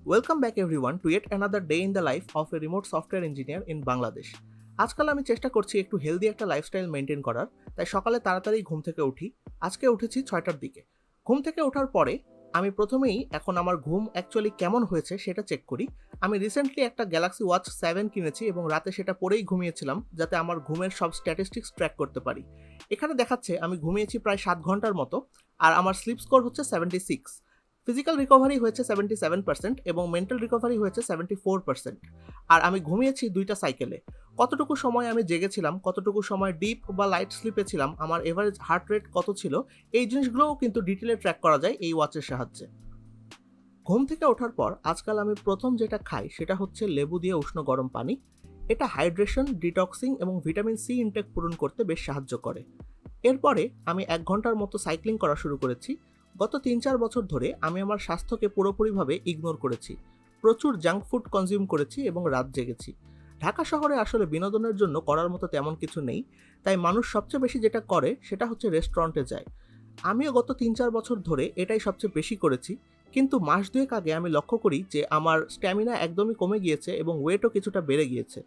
Welcome back everyone to yet another day in the life of a remote software engineer in Bangladesh. আজকাল আমি চেষ্টা করছি একটু healthy একটা লাইফস্টাইল মেনটেন করার, তাই সকালে তাড়াতাড়ি ঘুম থেকে উঠি। আজকে উঠেছি 6টার দিকে। ঘুম থেকে ওঠার পরে আমি প্রথমেই এখন আমার ঘুম অ্যাকচুয়ালি কেমন হয়েছে সেটা চেক করি। আমি রিসেন্টলি একটা গ্যালাক্সি ওয়াচ 7 কিনেছি এবং রাতে সেটা পরেই ঘুমিয়েছিলাম যাতে আমার ঘুমের সব স্ট্যাটিস্টিক্স ট্র্যাক করতে পারি। এখানে দেখাচ্ছে আমি ঘুমিয়েছি প্রায় 7 ঘন্টার মতো আর আমার স্লিপ স্কোর হচ্ছে 76। ফিজিক্যাল রিকভারি হয়েছে 77% এবং মেন্টাল রিকভারি হয়েছে 74%। আর আমি ঘুমিয়েছি 2টা সাইকেলে। কতটুকু সময় আমি জেগেছিলাম, কতটুকু সময় ডিপ বা লাইট স্লিপে ছিলাম, আমার এভারেজ হার্ট রেট কত ছিল, এই জিনিসগুলোও কিন্তু ডিটেলে ট্র্যাক করা যায় এই ওয়াচের সাহায্যে। ঘুম থেকে ওঠার পর আজকাল আমি প্রথম যেটা খাই সেটা হচ্ছে লেবু দিয়ে উষ্ণ গরম পানি। এটা হাইড্রেশন, ডিটক্সিং এবং ভিটামিন সি ইনটেক পূরণ করতে বেশ সাহায্য করে। এরপরে আমি 1 ঘন্টার মতো সাইক্লিং করা শুরু করেছি। গত 3-4 বছর ধরে আমি আমার স্বাস্থ্যকে পুরোপুরিভাবে ইগনোর করেছি। প্রচুর জাঙ্ক ফুড কনজিউম করেছি এবং রাত জেগেছি। ঢাকা শহরে আসলে বিনোদনের জন্য করার মতো তেমন কিছু নেই, তাই মানুষ সবচেয়ে বেশি যেটা করে সেটা হচ্ছে রেস্টুরেন্টে যায়। আমিও গত 3-4 বছর ধরে এটাই সবচেয়ে বেশি করেছি, কিন্তু মাস দুয়েক আগে আমি লক্ষ্য করি যে আমার স্ট্যামিনা একদমই কমে গিয়েছে এবং ওয়েটও কিছুটা বেড়ে গিয়েছে।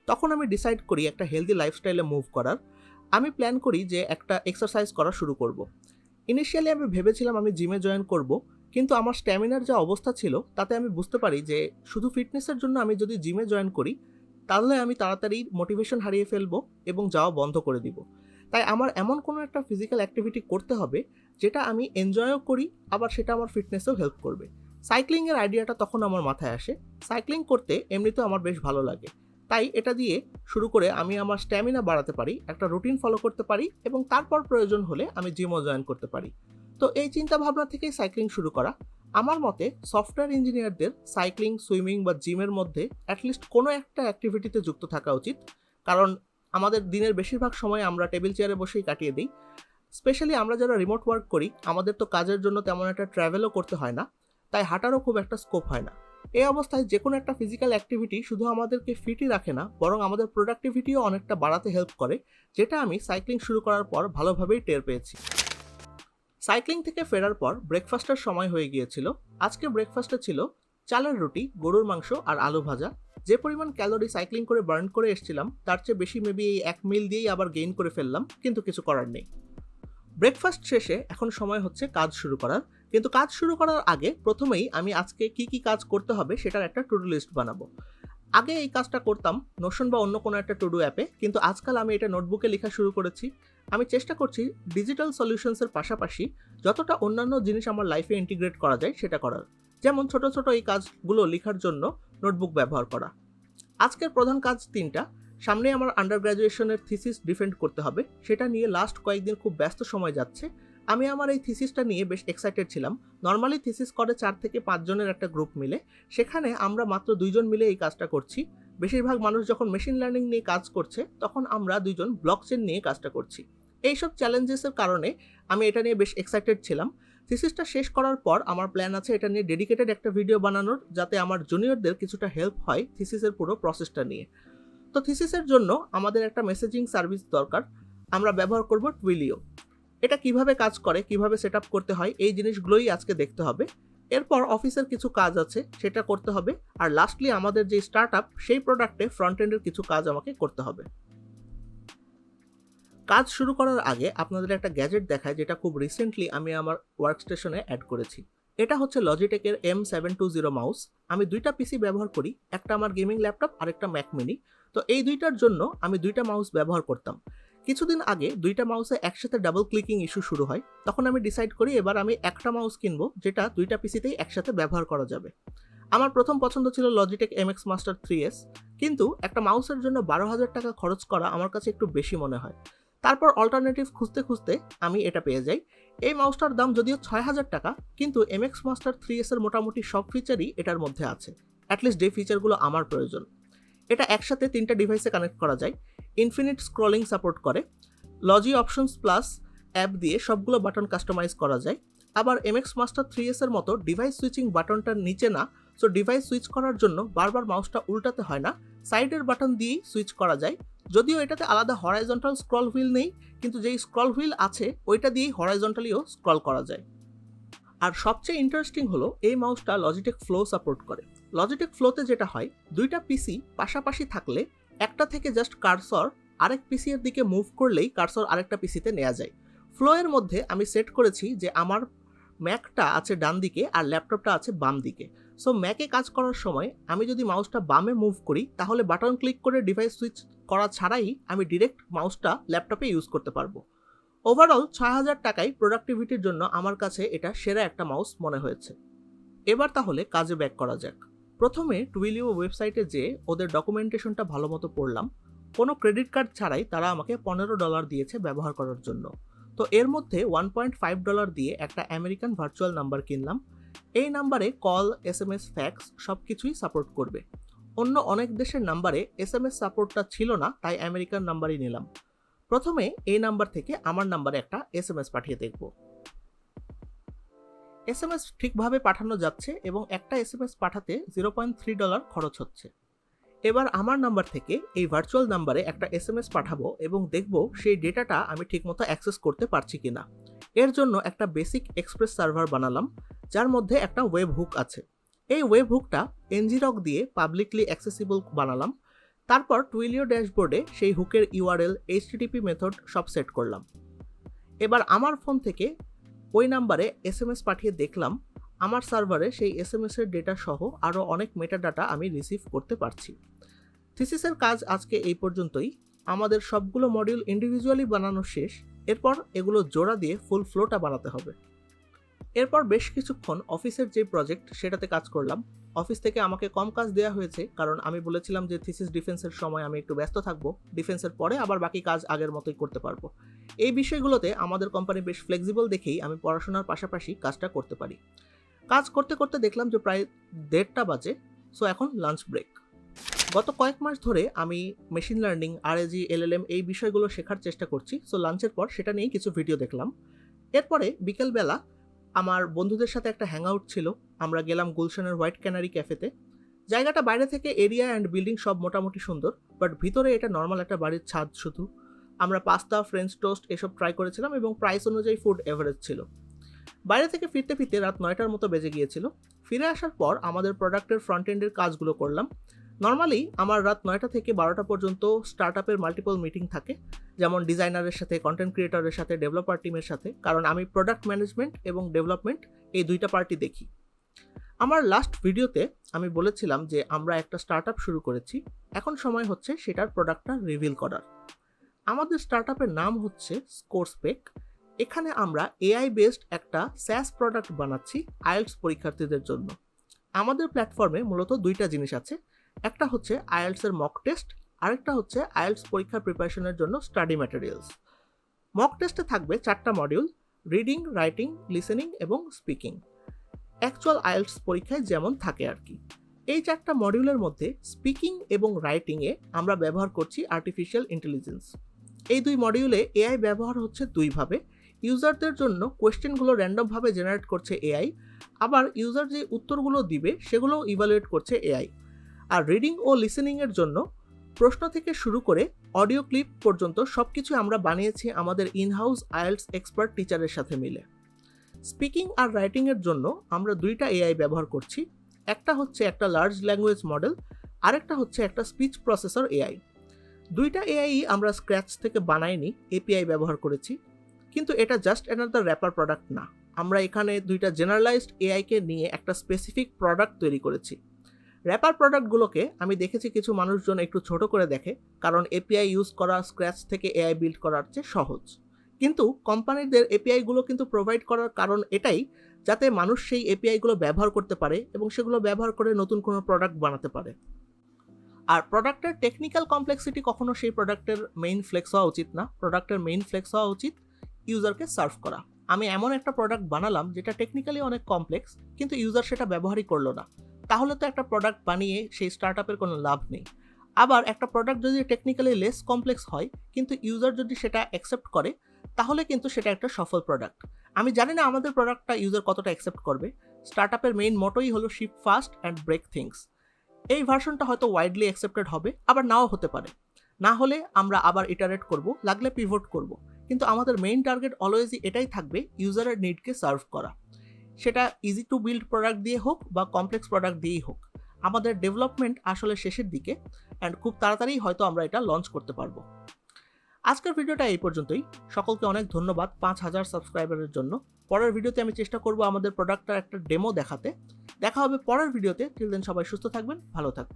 তখন আমি ডিসাইড করি একটা হেলদি লাইফস্টাইলে মুভ করার। আমি প্ল্যান করি যে একটা এক্সারসাইজ করা শুরু করব। ইনিশিয়ালি আমি ভেবেছিলাম আমি জিমে জয়েন করব, কিন্তু আমার স্ট্যামিনার যা অবস্থা ছিল তাতে আমি বুঝতে পারি যে শুধু ফিটনেসের জন্য আমি যদি জিমে জয়েন করি তাহলে আমি তাড়াতাড়ি মোটিভেশন হারিয়ে ফেলবো এবং যাওয়া বন্ধ করে দিব। তাই আমার এমন কোনো একটা ফিজিক্যাল অ্যাক্টিভিটি করতে হবে যেটা আমি এনজয়ও করি, আবার সেটা আমার ফিটনেসেও হেল্প করবে। সাইক্লিংয়ের আইডিয়াটা তখন আমার মাথায় আসে। সাইক্লিং করতে এমনিতেও আমার বেশ ভালো লাগে, তাই এটা দিয়ে শুরু করে আমি আমার স্ট্যামিনা বাড়াতে পারি, একটা রুটিন ফলো করতে পারি এবং তারপর প্রয়োজন হলে আমি জিমও জয়েন করতে পারি। তো এই চিন্তা ভাবনা থেকেই সাইক্লিং শুরু করা। আমার মতে সফটওয়্যার ইঞ্জিনিয়ারদের সাইক্লিং, সুইমিং বা জিমের মধ্যে অ্যাটলিস্ট কোনো একটা অ্যাক্টিভিটিতে যুক্ত থাকা উচিত, কারণ আমাদের দিনের বেশিরভাগ সময় আমরা টেবিল চেয়ারে বসেই কাটিয়ে দিই। স্পেশালি আমরা যারা রিমোট ওয়ার্ক করি, আমাদের তো কাজের জন্য তেমন একটা ট্রাভেলও করতে হয় না, তাই হাঁটারও খুব একটা স্কোপ হয় না। এই অবস্থায় যে কোনো একটা ফিজিক্যাল অ্যাক্টিভিটি শুধু আমাদেরকে ফিটই রাখে না, বরং আমাদের প্রোডাক্টিভিটিও অনেকটা বাড়াতে হেল্প করে, যেটা আমি সাইক্লিং শুরু করার পর ভালোভাবেই টের পেয়েছি। সাইক্লিং থেকে ফেরার পর ব্রেকফাস্টের সময় হয়ে গিয়েছিল। আজকে ব্রেকফাস্টে ছিল চালের রুটি, গরুর মাংস আর আলু ভাজা। যে পরিমাণ ক্যালোরি সাইক্লিং করে বার্ন করে এসেছিলাম তার চেয়ে বেশি মেবি এই এক মিল দিয়েই আবার গেইন করে ফেললাম, কিন্তু কিছু করার নেই। ব্রেকফাস্ট শেষে এখন সময় হচ্ছে কাজ শুরু করার, কিন্তু কাজ শুরু করার আগে প্রথমেই আমি আজকে কি কি কাজ করতে হবে সেটার একটা টু ডু লিস্ট বানাবো। আগে এই কাজটা করতাম নোশন বা অন্য কোনো একটা টু ডু অ্যাপে, কিন্তু আজকাল আমি এটা নোটবুকে লেখা শুরু করেছি। আমি চেষ্টা করছি ডিজিটাল সলিউশনসের পাশাপাশি যতটা অন্যান্য জিনিস আমার লাইফে ইন্টিগ্রেট করা যায় সেটা করার, যেমন ছোট ছোট এই কাজগুলো লেখার জন্য নোটবুক ব্যবহার করা। আজকের প্রধান কাজ 3টা। সামনে আমার আন্ডার গ্র্যাজুয়েশনের থিসিস ডিফেন্ড করতে হবে, সেটা নিয়ে লাস্ট কয়েকদিন খুব ব্যস্ত সময় যাচ্ছে। আমি আমার এই থিসিসটা নিয়ে বেশ এক্সাইটেড ছিলাম। নর্মালি থিসিস করে 4 থেকে 5 জনের একটা গ্রুপ মিলে, সেখানে আমরা মাত্র 2 জন মিলে এই কাজটা করছি। বেশিরভাগ মানুষ যখন মেশিন লার্নিং নিয়ে কাজ করছে তখন আমরা 2 জন ব্লকচেন নিয়ে কাজটা করছি। এইসব চ্যালেঞ্জেসের কারণে আমি এটা নিয়ে বেশ এক্সাইটেড ছিলাম। থিসিসটা শেষ করার পর আমার প্ল্যান আছে এটা নিয়ে ডেডিকেটেড একটা ভিডিও বানানোর, যাতে আমার জুনিয়রদের কিছুটা হেল্প হয় থিসিসের পুরো প্রসেসটা নিয়ে। তো থিসিসের জন্য আমাদের একটা মেসেজিং সার্ভিস দরকার। আমরা ব্যবহার করব টুইলিও। এটা কিভাবে কাজ করে, কিভাবে সেট আপ করতে হয়, এই জিনিসগুলোই আজকে দেখতে হবে। এরপর অফিসের কিছু কাজ আছে সেটা করতে হবে, আর লাস্টলি আমাদের যে স্টার্ট আপ সেই প্রোডাক্টে ফ্রন্ট এন্ডের কিছু কাজ আমাকে করতে হবে। কাজ শুরু করার আগে আপনাদের একটা গ্যাজেট দেখায় যেটা খুব রিসেন্টলি আমি আমার ওয়ার্কস্টেশনে অ্যাড করেছি। এটা হচ্ছে লজিটেকের M720 মাউস। আমি 2টা পিসি ব্যবহার করি, একটা আমার গেমিং ল্যাপটপ আর একটা ম্যাক মিনি। তো এই 2টার জন্য আমি 2টা মাউস ব্যবহার করতাম। কিছুদিন আগে 2টা মাউসে একসাথে ডাবল ক্লিকিং ইস্যু শুরু হয়, তখন আমি ডিসাইড করি এবার আমি একটা মাউস কিনবো যেটা 2টা পিসিতেই একসাথে ব্যবহার করা যাবে। আমার প্রথম পছন্দ ছিল লজিটেক MX Master 3S, কিন্তু একটা মাউসের জন্য 12,000 টাকা খরচ করা আমার কাছে একটু বেশি মনে হয়। তারপর অল্টারনেটিভ খুঁজতে খুঁজতে আমি এটা পেয়ে যাই। এই মাউসটার দাম যদিও 6,000 টাকা, কিন্তু MX Master 3S এর মোটামুটি সব ফিচারই এটার মধ্যে আছে, অ্যাটলিস্ট যে ফিচারগুলো আমার প্রয়োজন। এটা একসাথে 3টা ডিভাইসে কানেক্ট করা যায়, ইনফিনিট স্ক্রলিং সাপোর্ট করে, লজি অপশনস প্লাস অ্যাপ দিয়ে সবগুলো বাটন কাস্টমাইজ করা যায়। আবার MX Master 3S এর মতো ডিভাইস সুইচিং বাটনটার নিচে না, সো ডিভাইস সুইচ করার জন্য বারবার মাউসটা উল্টাতে হয় না, সাইডের বাটন দিয়েই সুইচ করা যায়। যদিও এটাতে আলাদা হরাইজন্টাল স্ক্রল হুইল নেই, কিন্তু যেই স্ক্রল হুইল আছে ওইটা দিয়েই হরাইজন্টালিও স্ক্রল করা যায়। আর সবচেয়ে ইন্টারেস্টিং হলো এই মাউসটা লজিটেক ফ্লো সাপোর্ট করে। লজিটেক ফ্লোতে যেটা হয়, দুইটা পিসি পাশাপাশি থাকলে একটা থেকে জাস্ট কার্সর আরেক পিসি এর দিকে মুভ করলেই কার্সর আরেকটা পিসিতে নেওয়া যায়। ফ্লো এর মধ্যে আমি সেট করেছি যে আমার ম্যাকটা আছে ডান দিকে আর ল্যাপটপটা আছে বাম দিকে। সো ম্যাকে কাজ করার সময় আমি যদি মাউসটা বামে মুভ করি তাহলে বাটন ক্লিক করে ডিভাইস সুইচ করা ছাড়াই আমি ডিরেক্ট মাউসটা ল্যাপটপে ইউজ করতে পারবো। ওভারঅল ৬,০০০ টাকায় প্রোডাক্টিভিটির জন্য আমার কাছে এটা সেরা একটা মাউস মনে হয়েছে। এবার তাহলে কাজে ব্যাক করা যাক। প্রথমে টুইলিও ওয়েবসাইটে যেয়ে ওদের ডকুমেন্টেশনটা ভালো মতো পড়লাম। কোনো ক্রেডিট কার্ড ছাড়াই তারা আমাকে $15 দিয়েছে ব্যবহার করার জন্য। তো এর মধ্যে $1.5 দিয়ে একটা আমেরিকান ভার্চুয়াল নাম্বার কিনলাম। এই নাম্বারে কল, SMS, ফ্যাক্স সব কিছুই সাপোর্ট করবে। অন্য অনেক দেশের নাম্বারে SMS সাপোর্টটা ছিল না, তাই আমেরিকান নাম্বারই নিলাম। প্রথমে এই নাম্বার থেকে আমার নাম্বারে একটা SMS পাঠিয়ে দেখব। SMS ঠিকভাবে পাঠানো যাচ্ছে এবং একটা SMS পাঠাতে $0.3 খরচ হচ্ছে। এবার আমার নাম্বার থেকে এই ভার্চুয়াল নাম্বারে একটা SMS পাঠাবো এবং দেখব সেই ডেটাটা আমি ঠিকমতো অ্যাক্সেস করতে পারছি কিনা। এর জন্য একটা বেসিক এক্সপ্রেস সার্ভার বানালাম, যার মধ্যে একটা ওয়েব হুক আছে। এই ওয়েব হুকটা ngrok দিয়ে পাবলিকলি অ্যাক্সেসিবল বানালাম। তারপর টুইলিও ড্যাশবোর্ডে সেই হুকের URL, HTTP মেথড সব সেট করলাম। এবার আমার ফোন থেকে ওই নাম্বারে SMS পাঠিয়ে দেখলাম আমার সার্ভারে সেই SMS এর ডেটা সহ আরও অনেক মেটাডাটা আমি রিসিভ করতে পারছি। থিসিসের কাজ আজকে এই পর্যন্তই। আমাদের সবগুলো মডিউল ইন্ডিভিজুয়ালি বানানো শেষ। এরপর এগুলো জোড়া দিয়ে ফুল ফ্লোটা বানাতে হবে। এরপর বেশ কিছুক্ষণ অফিসের যে প্রজেক্ট সেটাতে কাজ করলাম। অফিস থেকে আমাকে কম কাজ দেওয়া হয়েছে, কারণ আমি বলেছিলাম যে থিসিস ডিফেন্সের সময় আমি একটু ব্যস্ত থাকবো, ডিফেন্সের পরে আবার বাকি কাজ আগের মতোই করতে পারবো। এই বিষয়গুলোতে আমাদের কোম্পানি বেশ ফ্লেক্সিবল দেখেই আমি পড়াশোনার পাশাপাশি কাজটা করতে পারি। কাজ করতে করতে দেখলাম যে প্রায় 1:30টা বাজে। সো এখন লাঞ্চ ব্রেক। গত কয়েক মাস ধরে আমি মেশিন লার্নিং, RAG, LLM এই বিষয়গুলো শেখার চেষ্টা করছি। সো লাঞ্চের পর সেটা নিয়েই কিছু ভিডিও দেখলাম। এরপরে বিকেলবেলা আমার বন্ধুদের সাথে একটা হ্যাংআউট ছিল। আমরা গেলাম গুলশানের হোয়াইট ক্যানারি ক্যাফেতে। জায়গাটা বাইরে থেকে এরিয়া অ্যান্ড বিল্ডিং সব মোটামুটি সুন্দর, বাট ভিতরে এটা নর্মাল একটা বাড়ির ছাদ শুধু। আমরা পাস্তা, ফ্রেঞ্চ টোস্ট এসব ট্রাই করেছিলাম এবং প্রাইস অনুযায়ী ফুড এভারেজ ছিল। বাইরে থেকে ফিরতে ফিরতে রাত 9টার মতো বেজে গিয়েছিল। ফিরে আসার পর আমাদের প্রোডাক্টের ফ্রন্ট এন্ডের কাজগুলো করলাম। নর্মালি আমার রাত 9টা থেকে 12টা পর্যন্ত স্টার্টআপের মাল্টিপল মিটিং থাকে, যেমন ডিজাইনারের সাথে, কন্টেন্ট ক্রিয়েটরের সাথে, ডেভেলপার টিমের সাথে, কারণ আমি প্রোডাক্ট ম্যানেজমেন্ট এবং ডেভেলপমেন্ট এই দুইটা পার্টি দেখি। আমার লাস্ট ভিডিওতে আমি বলেছিলাম যে আমরা একটা স্টার্টআপ শুরু করেছি, এখন সময় হচ্ছে সেটার প্রোডাক্টটা রিভিল করার। আমাদের স্টার্টআপের নাম হচ্ছে স্কোরস্পেক। এখানে আমরা AI বেসড একটা SaaS প্রোডাক্ট বানাচ্ছি IELTS পরীক্ষার্থীদের জন্য। আমাদের প্ল্যাটফর্মে মূলত দুইটা জিনিস আছে, একটা হচ্ছে IELTS এর মক টেস্ট, আরেকটা হচ্ছে IELTS পরীক্ষার প্রিপারেশনের জন্য স্টাডি ম্যাটেরিয়ালস। মক টেস্টে থাকবে 4টা মডিউল, রিডিং, রাইটিং, লিসেনিং এবং স্পিকিং। অ্যাকচুয়াল IELTS পরীক্ষায় যেমন থাকে আর কি। এই 4টা মডিউলের মধ্যে স্পিকিং এবং রাইটিংয়ে আমরা ব্যবহার করছি আর্টিফিশিয়াল ইন্টেলিজেন্স। এই দুই মডিউলে AI ব্যবহার হচ্ছে দুইভাবে। ইউজারদের জন্য কোয়েশ্চেনগুলো র্যান্ডমভাবে জেনারেট করছে AI, আবার ইউজার যে উত্তরগুলো দিবে সেগুলোও ইভালুয়েট করছে AI। আর রিডিং ও লিসেনিংয়ের জন্য প্রশ্ন থেকে শুরু করে অডিও ক্লিপ পর্যন্ত সব কিছু আমরা বানিয়েছি আমাদের ইনহাউস IELTS এক্সপার্ট টিচারের সাথে মিলে। স্পিকিং আর রাইটিংয়ের জন্য আমরা দুইটা AI ব্যবহার করছি, একটা হচ্ছে একটা লার্জ ল্যাঙ্গুয়েজ মডেল, আরেকটা হচ্ছে একটা স্পিচ প্রসেসর AI। দুইটা AI আমরা স্ক্র্যাচ থেকে বানাইনি, API ব্যবহার করেছি। কিন্তু এটা জাস্ট অ্যানাদার র্যাপার প্রোডাক্ট না, আমরা এখানে দুইটা জেনারেলাইজড AIকে নিয়ে একটা স্পেসিফিক প্রোডাক্ট তৈরি করেছি। র্যাপার প্রোডাক্টগুলোকে আমি দেখেছি কিছু মানুষজন একটু ছোট করে দেখে, কারণ API ইউজ করা স্ক্র্যাচ থেকে AI বিল্ড করার চেয়ে সহজ। কিন্তু কোম্পানিদের APIগুলো কিন্তু প্রোভাইড করার কারণ এটাই, যাতে মানুষ সেই APIগুলো ব্যবহার করতে পারে এবং সেগুলো ব্যবহার করে নতুন কোনো প্রোডাক্ট বানাতে পারে। আর প্রোডাক্টের টেকনিক্যাল কমপ্লেক্সিটি কখনো সেই প্রোডাক্টের মেইন ফ্লেক্স হওয়া উচিত না। প্রোডাক্টের মেইন ফ্লেক্স হওয়া উচিত ইউজারকে সার্ভ করা। আমি এমন একটা প্রোডাক্ট বানালাম যেটা টেকনিক্যালি অনেক কমপ্লেক্স, কিন্তু ইউজার সেটা ব্যবহারই করলো না, তাহলে তো একটা প্রোডাক্ট বানিয়ে সেই স্টার্টআপের কোনো লাভ নেই। আবার একটা প্রোডাক্ট যদি টেকনিক্যালি লেস কমপ্লেক্স হয় কিন্তু ইউজার যদি সেটা অ্যাকসেপ্ট করে, তাহলে কিন্তু সেটা একটা সফল প্রোডাক্ট। আমি জানি না আমাদের প্রোডাক্টটা ইউজার কতটা অ্যাকসেপ্ট করবে। স্টার্টআপের মেইন মোটোই হলো ship fast and break things. এই ভার্সনটা হয়তো ওয়াইডলি অ্যাকসেপ্টেড হবে, আবার নাও হতে পারে। না হলে আমরা আবার ইটারেট করব, লাগলে পিভট করব, কিন্তু আমাদের মেইন টার্গেট অলওয়েজই এটাই থাকবে, ইউজারের নিডকে সার্ভ করা। সেটা ইজি টু বিল্ড প্রোডাক্ট দিয়ে হোক বা কমপ্লেক্স প্রোডাক্ট দিয়েই হোক। আমাদের ডেভেলপমেন্ট আসলে শেষের দিকে অ্যান্ড খুব তাড়াতাড়ি হয়তো আমরা এটা লঞ্চ করতে পারবো। আজকের ভিডিওটা এই পর্যন্তই। সকলকে অনেক ধন্যবাদ 5000 সাবস্ক্রাইবারের জন্য। পরের ভিডিওতে আমি চেষ্টা করব আমাদের প্রোডাক্টটার একটা ডেমো দেখাতে। দেখা হবে পরের ভিডিওতে। টিল দেন সবাই সুস্থ থাকবেন, ভালো থাকবেন।